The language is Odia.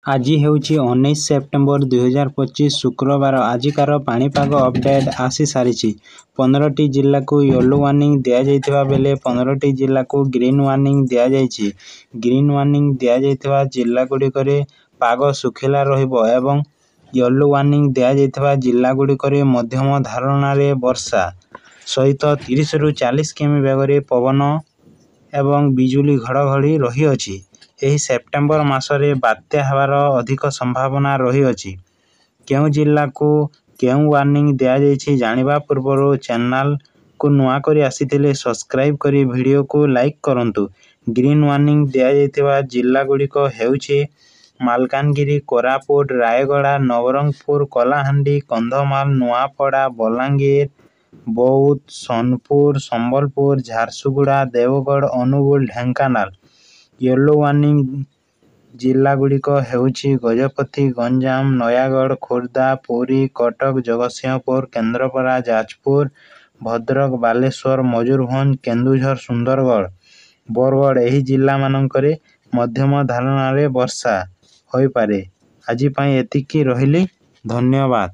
ଆଜି ହେଉଛି 19 ସେପ୍ଟେମ୍ବର 2025 ଶୁକ୍ରବାର। ଆଜିକାର ପାଣିପାଗ ଅପଡେଟ୍ ଆସିସାରିଛି। 15ଟି ଜିଲ୍ଲାକୁ ୟେଲୋ ୱାର୍ଣ୍ଣିଂ ଦିଆଯାଇଥିବା ବେଳେ 15ଟି ଜିଲ୍ଲାକୁ ଗ୍ରୀନ୍ ୱାର୍ଣ୍ଣିଂ ଦିଆଯାଇଛି। ଗ୍ରୀନ୍ ୱାର୍ଣ୍ଣିଂ ଦିଆଯାଇଥିବା ଜିଲ୍ଲାଗୁଡ଼ିକରେ ପାଗ ଶୁଖିଲା ରହିବ ଏବଂ ୟେଲୋ ୱାର୍ଣ୍ଣିଂ ଦିଆଯାଇଥିବା ଜିଲ୍ଲାଗୁଡ଼ିକରେ ମଧ୍ୟମ ଧରଣର ବର୍ଷା ସହିତ 30ରୁ 40 କିମି ବେଗରେ ପବନ ଏବଂ ବିଜୁଳି ଘଡ଼ଘଡ଼ି ରହିଅଛି। ଏହି ସେପ୍ଟେମ୍ବର ମାସରେ ବାତ୍ୟା ହେବାର ଅଧିକ ସମ୍ଭାବନା ରହିଅଛି। କେଉଁ ଜିଲ୍ଲାକୁ କେଉଁ ୱାର୍ଣ୍ଣିଂ ଦିଆଯାଇଛି ଜାଣିବା ପୂର୍ବରୁ ଚ୍ୟାନେଲକୁ ନୂଆ କରି ଆସିଥିଲେ ସବସ୍କ୍ରାଇବ୍ କରି ଭିଡ଼ିଓକୁ ଲାଇକ୍ କରନ୍ତୁ। ଗ୍ରୀନ୍ ୱାର୍ଣ୍ଣିଂ ଦିଆଯାଇଥିବା ଜିଲ୍ଲାଗୁଡ଼ିକ ହେଉଛି ମାଲକାନଗିରି, କୋରାପୁଟ, ରାୟଗଡ଼ା, ନବରଙ୍ଗପୁର, କଳାହାଣ୍ଡି, କନ୍ଧମାଳ, ନୂଆପଡ଼ା, ବଲାଙ୍ଗୀର, ବୌଦ୍ଧ, ସୋନପୁର, ସମ୍ବଲପୁର, ଝାରସୁଗୁଡ଼ା, ଦେବଗଡ଼, ଅନୁଗୁଳ, ଢେଙ୍କାନାଳ। ୟେଲୋ ୱାର୍ଣ୍ଣିଂ ଜିଲ୍ଲାଗୁଡ଼ିକ ହେଉଛି ଗଜପତି, ଗଞ୍ଜାମ, ନୟାଗଡ଼, ଖୋର୍ଦ୍ଧା, ପୁରୀ, କଟକ, ଜଗତସିଂହପୁର, କେନ୍ଦ୍ରାପଡ଼ା, ଯାଜପୁର, ଭଦ୍ରକ, ବାଲେଶ୍ୱର, ମୟୂରଭଞ୍ଜ, କେନ୍ଦୁଝର, ସୁନ୍ଦରଗଡ଼, ବରଗଡ଼। ଏହି ଜିଲ୍ଲାମାନଙ୍କରେ ମଧ୍ୟମ ଧରଣର ବର୍ଷା ହୋଇପାରେ। ଆଜି ପାଇଁ ଏତିକି। ରହିଲି। ଧନ୍ୟବାଦ।